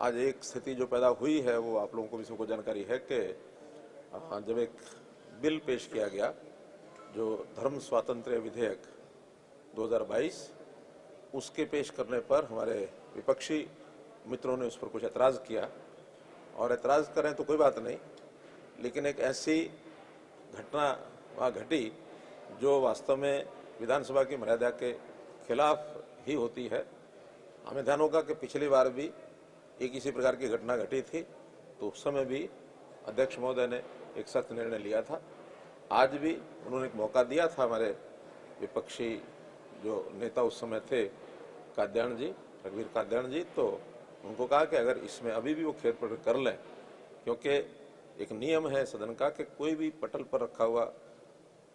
आज एक स्थिति जो पैदा हुई है वो आप लोगों को भी सबको जानकारी है कि जब एक बिल पेश किया गया जो धर्म स्वातंत्र्य विधेयक 2022, उसके पेश करने पर हमारे विपक्षी मित्रों ने उस पर कुछ ऐतराज़ किया। और ऐतराज़ करें तो कोई बात नहीं, लेकिन एक ऐसी घटना वहाँ घटी जो वास्तव में विधानसभा की मर्यादा के खिलाफ ही होती है। हमें ध्यान होगा कि पिछली बार भी एक इसी प्रकार की घटना घटी थी, तो उस समय भी अध्यक्ष महोदय ने एक सख्त निर्णय लिया था। आज भी उन्होंने एक मौका दिया था हमारे विपक्षी जो नेता उस समय थे कात्यायन जी, रघुवीर कात्यायन जी, तो उनको कहा कि अगर इसमें अभी भी वो खेद प्रकट कर लें, क्योंकि एक नियम है सदन का कि कोई भी पटल पर रखा हुआ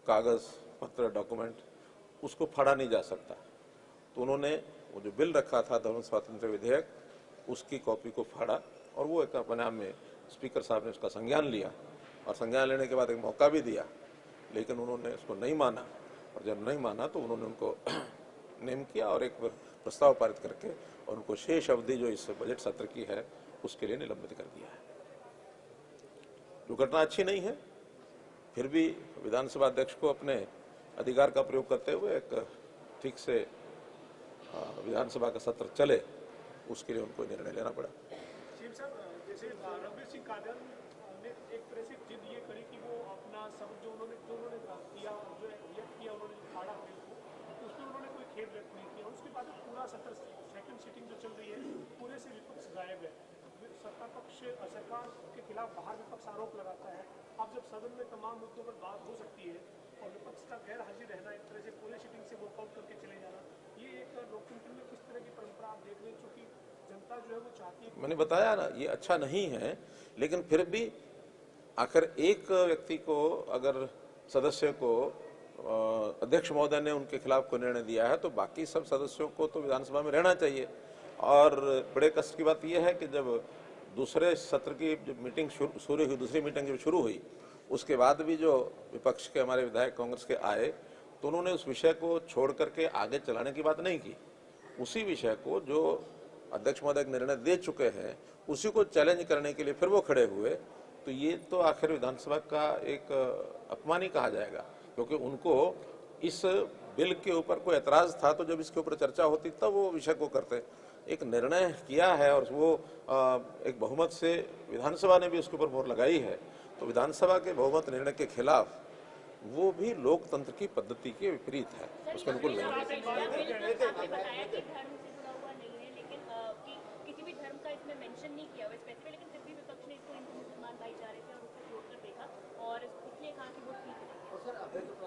कागज़ पत्र डॉक्यूमेंट उसको फाड़ा नहीं जा सकता। तो उन्होंने वो जो बिल रखा था धर्म स्वातंत्र्य विधेयक, उसकी कॉपी को फाड़ा और वो एक अपने आप में स्पीकर साहब ने उसका संज्ञान लिया और संज्ञान लेने के बाद एक मौका भी दिया, लेकिन उन्होंने उसको नहीं माना। और जब नहीं माना तो उन्होंने उनको नेम किया और एक प्रस्ताव पारित करके और उनको शेष अवधि जो इस बजट सत्र की है उसके लिए निलंबित कर दिया है। जो घटना अच्छी नहीं है, फिर भी विधानसभा अध्यक्ष को अपने अधिकार का प्रयोग करते हुए एक ठीक से विधानसभा का सत्र चले, उसके लिए उनको निर्णय लेना पड़ा। जैसे रघुवीर सिंह कात्यायन ने एक तरह से जिद ये करी कि वो अपना सब जो उन्होंने किया, जो रिएक्ट किया, उन्होंने फाड़ा बिल को, उसमें उन्होंने कोई खेद व्यक्त नहीं किया। उसके बाद पूरा सत्र सेकंड सिटिंग जो चल रही है पूरे से विपक्ष गायब है। सत्ता पक्ष सरकार के खिलाफ बाहर विपक्ष आरोप लगाता है। अब जब सदन में तमाम मुद्दों पर बात हो सकती है और विपक्ष का गैर हाजिर रहना, एक तरह से पूरे सिटिंग से वॉकआउट करके चले जाना, ये एक लोकतंत्र में किस तरह की परंपरा आप देख रहे हैं, चूंकि जनता जो है वो चाहती है। मैंने बताया ना, ये अच्छा नहीं है, लेकिन फिर भी आखिर एक व्यक्ति को, अगर सदस्य को अध्यक्ष महोदय ने उनके खिलाफ कोई निर्णय दिया है तो बाकी सब सदस्यों को तो विधानसभा में रहना चाहिए। और बड़े कष्ट की बात यह है कि जब दूसरे सत्र की जब मीटिंग शुरू हुई, दूसरी मीटिंग जब शुरू हुई, उसके बाद भी जो विपक्ष के हमारे विधायक कांग्रेस के आए तो उन्होंने उस विषय को छोड़ करके आगे चलाने की बात नहीं की। उसी विषय को जो अध्यक्ष महोदय निर्णय दे चुके हैं उसी को चैलेंज करने के लिए फिर वो खड़े हुए, तो ये तो आखिर विधानसभा का एक अपमान ही कहा जाएगा, क्योंकि उनको इस बिल के ऊपर कोई एतराज था तो जब इसके ऊपर चर्चा होती तब वो विषय को करते। एक निर्णय किया है और वो एक बहुमत से विधानसभा ने भी उसके ऊपर मोहर लगाई है, तो विधानसभा के बहुमत निर्णय के खिलाफ वो भी लोकतंत्र की पद्धति के विपरीत है, उसके अनुकूल नहीं है।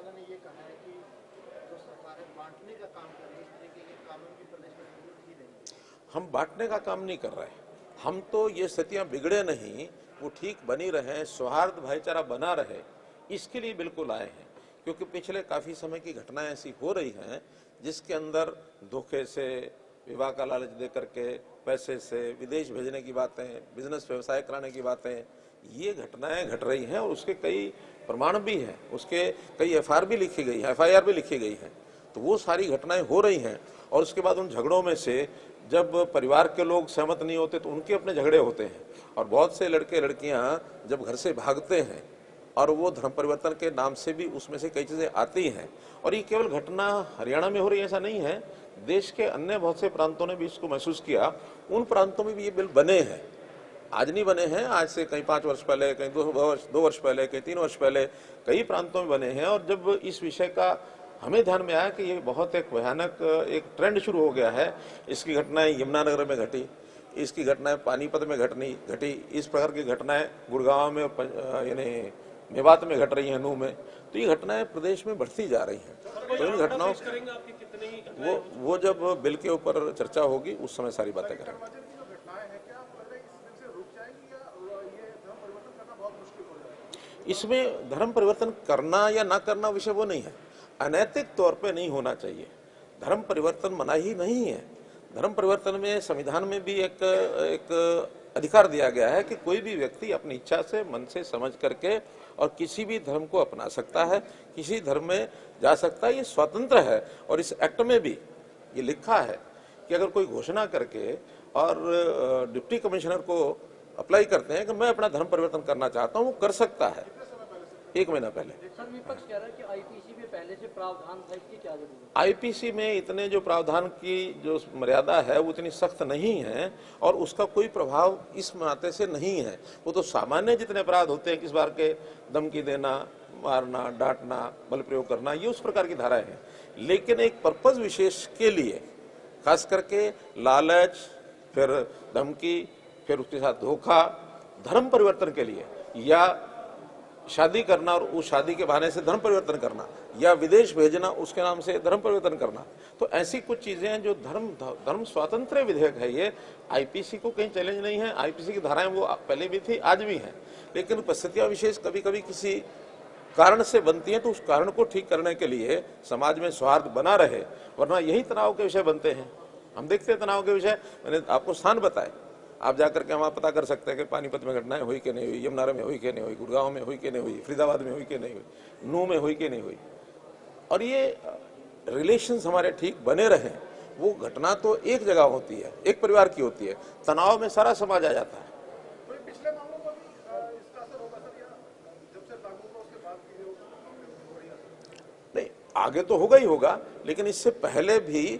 ने ये कहा है कि जो सरकार बांटने का काम कर रही है, इस तरीके के कानून की प्रदेश में जरूरत ही नहीं। हम बांटने का काम नहीं कर रहे, हम तो ये स्थितियां बिगड़े नहीं, वो ठीक बनी रहे, सौहार्द भाईचारा बना रहे, इसके लिए बिल्कुल आए हैं। क्योंकि पिछले काफ़ी समय की घटनाएं ऐसी हो रही हैं जिसके अंदर धोखे से, विवाह का लालच दे करके, पैसे से विदेश भेजने की बातें, बिजनेस व्यवसाय कराने की बातें, ये घटनाएं घट रही हैं और उसके कई प्रमाण भी हैं, उसके कई एफआईआर भी लिखी गई है, एफआईआर भी लिखी गई है। तो वो सारी घटनाएं हो रही हैं और उसके बाद उन झगड़ों में से जब परिवार के लोग सहमत नहीं होते तो उनके अपने झगड़े होते हैं और बहुत से लड़के लड़कियां जब घर से भागते हैं और वो धर्म परिवर्तन के नाम से भी उसमें से कई चीज़ें आती हैं। और ये केवल घटना हरियाणा में हो रही है ऐसा नहीं है, देश के अन्य बहुत से प्रांतों ने भी इसको महसूस किया। उन प्रांतों में भी ये बिल बने हैं, आज नहीं बने हैं, आज से कहीं 5 वर्ष पहले, कहीं 2 वर्ष पहले, कहीं 3 वर्ष पहले कई प्रांतों में बने हैं। और जब इस विषय का हमें ध्यान में आया कि ये बहुत एक भयानक एक ट्रेंड शुरू हो गया है, इसकी घटनाएं यमुनानगर में घटी, इसकी घटनाएं पानीपत में घटी, इस प्रकार की घटनाएं गुड़गांव में, यानी मेवात में घट रही हैं, नूह में, तो ये घटनाएं प्रदेश में बढ़ती जा रही हैं। तो इन घटनाओं वो जब बिल के ऊपर चर्चा होगी उस समय सारी बातें करेंगे। इसमें धर्म परिवर्तन करना या ना करना विषय वो नहीं है, अनैतिक तौर पे नहीं होना चाहिए। धर्म परिवर्तन मना ही नहीं है। धर्म परिवर्तन में संविधान में भी एक अधिकार दिया गया है कि कोई भी व्यक्ति अपनी इच्छा से, मन से समझ करके और किसी भी धर्म को अपना सकता है, किसी धर्म में जा सकता है, ये स्वतंत्र है। और इस एक्ट में भी ये लिखा है कि अगर कोई घोषणा करके और डिप्टी कमिश्नर को अप्लाई करते हैं कि मैं अपना धर्म परिवर्तन करना चाहता हूं, वो कर सकता है 1 महीना पहले। सर विपक्ष कह रहा है कि आईपीसी में पहले से प्रावधान था, इसकी क्या जरूरत है? आईपीसी में इतने जो प्रावधान की जो मर्यादा है वो इतनी सख्त नहीं है और उसका कोई प्रभाव इस नाते से नहीं है। वो तो सामान्य जितने अपराध होते हैं, किस बार के धमकी देना, मारना, डांटना, बल प्रयोग करना, ये उस प्रकार की धाराएं हैं। लेकिन एक पर्पज विशेष के लिए, खास करके लालच, फिर धमकी, फिर उसके साथ धोखा, धर्म परिवर्तन के लिए, या शादी करना और उस शादी के बहाने से धर्म परिवर्तन करना, या विदेश भेजना उसके नाम से धर्म परिवर्तन करना, तो ऐसी कुछ चीजें हैं जो धर्म स्वातंत्र्य विधेयक है। ये आईपीसी को कहीं चैलेंज नहीं है। आईपीसी की धाराएं वो पहले भी थी, आज भी हैं, लेकिन परिस्थितियां विशेष कभी कभी किसी कारण से बनती हैं, तो उस कारण को ठीक करने के लिए समाज में सौहार्द बना रहे, वरना यही तनाव के विषय बनते हैं। हम देखते हैं तनाव के विषय, मैंने आपको स्थान बताए, आप जाकर के वहाँ पता कर सकते हैं कि पानीपत में घटनाएं हुई कि नहीं हुई, यमुनानगर में हुई कि नहीं हुई, गुड़गांव में हुई कि नहीं हुई, फरीदाबाद में हुई कि नहीं हुई, नूह में हुई कि नहीं हुई। और ये रिलेशंस हमारे ठीक बने रहें, वो घटना तो एक जगह होती है, एक परिवार की होती है, तनाव में सारा समाज आ जाता है। पिछले मामलों पर भी इसका असर होगा सर, या जब से लागू हुआ उसके बाद भी नहीं, आगे तो होगा ही होगा, लेकिन इससे पहले भी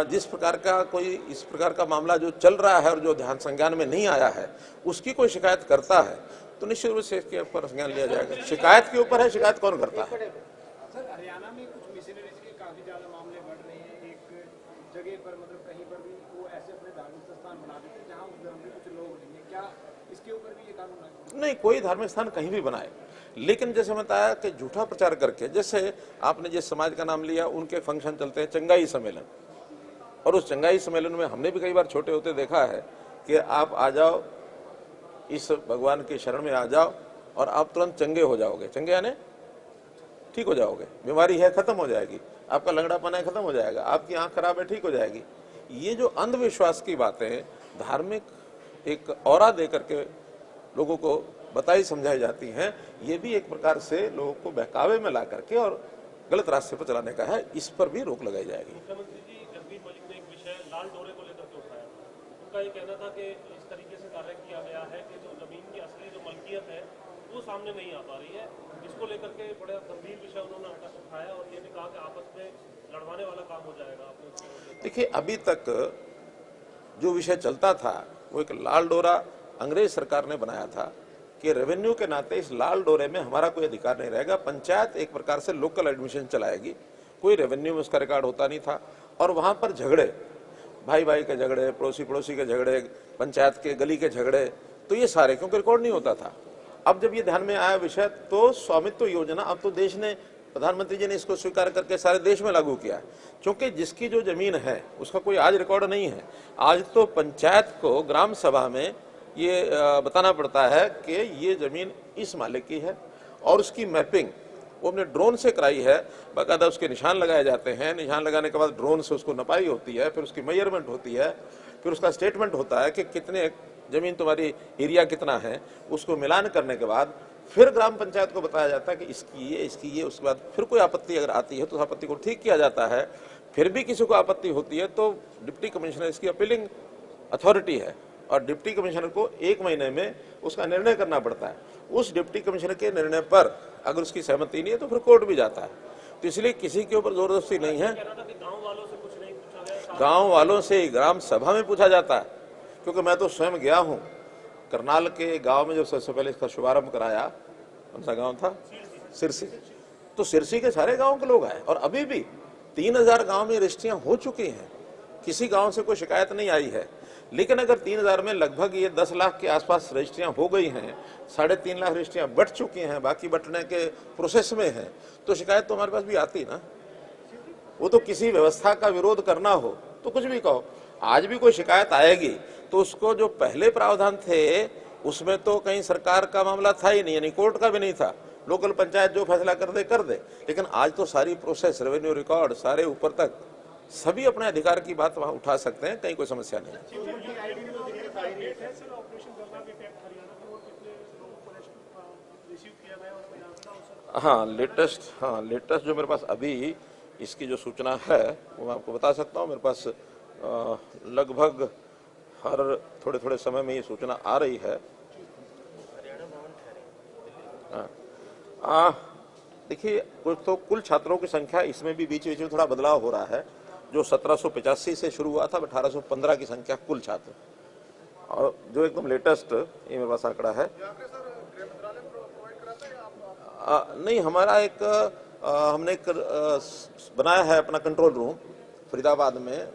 जिस प्रकार का कोई इस प्रकार का मामला जो चल रहा है और जो ध्यान संज्ञान में नहीं आया है, उसकी कोई शिकायत करता है तो निश्चित रूप से इसके ऊपर संज्ञान लिया जाएगा। शिकायत के ऊपर है, शिकायत कौन करता है। सर हरियाणा में कुछ मिशनरीज के काफी ज्यादा मामले बढ़ रहे हैं। एक जगह पर मतलब कहीं पर भी वो ऐसे अपने धार्मिक स्थान बना देते हैं जहाँ उस धर्म के कुछ लोग नहीं है, क्या इसके ऊपर भी ये कानून है? नहीं, कोई धार्मिक स्थान कहीं भी बनाए, लेकिन जैसे मैं बताया कि झूठा प्रचार करके, जैसे आपने जिस समाज का नाम लिया, उनके फंक्शन चलते हैं, चंगाई सम्मेलन, और उस चंगाई सम्मेलन में हमने भी कई बार छोटे होते देखा है कि आप आ जाओ, इस भगवान की शरण में आ जाओ और आप तुरंत चंगे हो जाओगे। चंगे यानी ठीक हो जाओगे, बीमारी है खत्म हो जाएगी, आपका लंगड़ापन है खत्म हो जाएगा, आपकी आंख खराब है ठीक हो जाएगी। ये जो अंधविश्वास की बातें धार्मिक एक औरा दे करके लोगों को बताई समझाई जाती हैं, ये भी एक प्रकार से लोगों को बहकावे में ला करके और गलत रास्ते पर चलाने का है। इस पर भी रोक लगाई जाएगी। मुख्यमंत्री जी जगदीप मलिक ने एक विषय लाल डोरे को लेकर के उठाया। उनका ये कहना था कि इस तरीके से कार्य किया गया है कि जो जमीन की असली जो मलकियत है वो सामने नहीं आ पा रही है। इसको लेकर के बड़ा गंभीर विषय उन्होंने उठाया और ये भी कहा कि आपस में लड़वाने वाला काम हो जाएगा। देखिए, अभी तक जो विषय चलता था वो एक लाल डोरा अंग्रेज सरकार ने बनाया था कि रेवेन्यू के नाते इस लाल डोरे में हमारा कोई अधिकार नहीं रहेगा। पंचायत एक प्रकार से लोकल एडमिशन चलाएगी, कोई रेवेन्यू में उसका रिकॉर्ड होता नहीं था। और वहां पर झगड़े, भाई भाई के झगड़े, पड़ोसी पड़ोसी के झगड़े, पंचायत के गली के झगड़े, तो ये सारे क्योंकि रिकॉर्ड नहीं होता था। अब जब ये ध्यान में आया विषय, तो स्वामित्व योजना अब तो देश ने, प्रधानमंत्री जी ने इसको स्वीकार करके सारे देश में लागू किया, क्योंकि जिसकी जो जमीन है उसका कोई आज रिकॉर्ड नहीं है। आज तो पंचायत को ग्राम सभा में ये बताना पड़ता है कि ये जमीन इस मालिक की है, और उसकी मैपिंग वो हमने ड्रोन से कराई है, बाकायदा उसके निशान लगाए जाते हैं, निशान लगाने के बाद ड्रोन से उसको नपाई होती है, फिर उसकी मेजरमेंट होती है, फिर उसका स्टेटमेंट होता है कि कितने जमीन तुम्हारी एरिया कितना है, उसको मिलान करने के बाद फिर ग्राम पंचायत को बताया जाता है कि इसकी ये। उसके बाद फिर कोई आपत्ति अगर आती है तो उस आपत्ति को ठीक किया जाता है। फिर भी किसी को आपत्ति होती है तो डिप्टी कमिश्नर इसकी अपीलिंग अथॉरिटी है, और डिप्टी कमिश्नर को 1 महीने में उसका निर्णय करना पड़ता है। उस डिप्टी कमिश्नर के निर्णय पर अगर उसकी सहमति नहीं है तो फिर कोर्ट भी जाता है। तो इसलिए किसी के ऊपर जोरदस्ती नहीं है। गांव वालों से ग्राम सभा में पूछा जाता है, क्योंकि मैं तो स्वयं गया हूं करनाल के गांव में, जब सबसे पहले इसका शुभारंभ कराया। कौन सा गांव था? सिरसी। तो सिरसी के सारे गांव के लोग आए, और अभी भी 3000 गांव में रजिस्ट्रियां हो चुकी हैं, किसी गांव से कोई शिकायत नहीं आई है। लेकिन अगर 3000 में लगभग ये 10 लाख के आसपास रजिस्ट्रियां हो गई हैं, 3.5 लाख रजिस्ट्रियां बट चुकी हैं, बाकी बटने के प्रोसेस में हैं, तो शिकायत तो हमारे पास भी आती ना। वो तो किसी व्यवस्था का विरोध करना हो तो कुछ भी कहो, आज भी कोई शिकायत आएगी तो उसको जो पहले प्रावधान थे उसमें तो कहीं सरकार का मामला था ही नहीं, यानी कोर्ट का भी नहीं था। लोकल पंचायत जो फैसला कर दे। लेकिन आज तो सारी प्रोसेस, रेवेन्यू रिकॉर्ड, सारे ऊपर तक सभी अपने अधिकार की बात वहां उठा सकते हैं, कहीं कोई समस्या नहीं है। हाँ, लेटेस्ट जो मेरे पास अभी इसकी जो सूचना है वो मैं आपको बता सकता हूँ। मेरे पास लगभग हर थोड़े थोड़े समय में ये सूचना आ रही है। देखिए, तो कुल छात्रों की संख्या इसमें भी बीच बीच में थोड़ा बदलाव हो रहा है। जो 1785 से शुरू हुआ था, 1815 की संख्या कुल छात्र, और जो एकदम लेटेस्ट ये मेरे पास आंकड़ा है। नहीं, हमारा एक हमने एक बनाया है अपना कंट्रोल रूम फरीदाबाद में।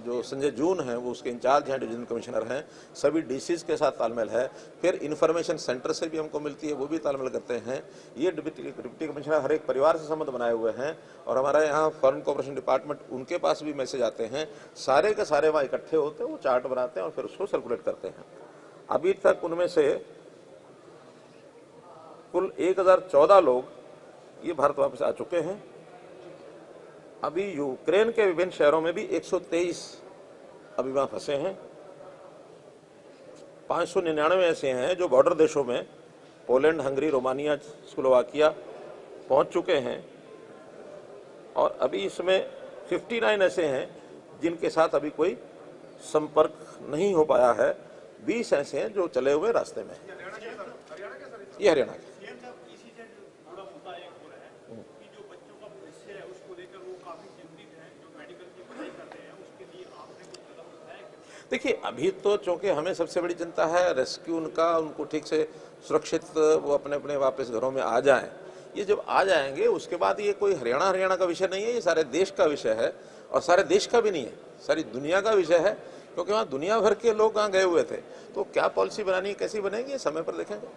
जो संजय जून हैं वो उसके इंचार्ज हैं, डिवीजन कमिश्नर हैं। सभी डीसीज के साथ तालमेल है। फिर इन्फॉर्मेशन सेंटर से भी हमको मिलती है, वो भी तालमेल करते हैं। ये डिप्टी कमिश्नर हर एक परिवार से संबंध बनाए हुए हैं, और हमारे यहाँ फॉरेन कोऑपरेशन डिपार्टमेंट, उनके पास भी मैसेज आते हैं। सारे के सारे वहाँ इकट्ठे होते हैं, वो चार्ट बनाते हैं और फिर उसको सर्कुलेट करते हैं। अभी तक उनमें से कुल 1014 लोग ये भारत वापस आ चुके हैं। अभी यूक्रेन के विभिन्न शहरों में भी 123 अभी वहां फंसे हैं। 599 ऐसे हैं जो बॉर्डर देशों में पोलैंड, हंगरी, रोमानिया, स्लोवाकिया पहुंच चुके हैं, और अभी इसमें 59 ऐसे हैं जिनके साथ अभी कोई संपर्क नहीं हो पाया है। 20 ऐसे हैं जो चले हुए रास्ते में। ये हरियाणा के। देखिए, अभी तो चूंकि हमें सबसे बड़ी चिंता है रेस्क्यू उनका, उनको ठीक से सुरक्षित वो अपने अपने वापस घरों में आ जाएं। ये जब आ जाएंगे उसके बाद ये कोई हरियाणा का विषय नहीं है, ये सारे देश का विषय है, और सारे देश का भी नहीं है, सारी दुनिया का विषय है। क्योंकि वहाँ दुनिया भर के लोग वहाँ गए हुए थे, तो क्या पॉलिसी बनानी है, कैसी बनेगी, समय पर देखेंगे।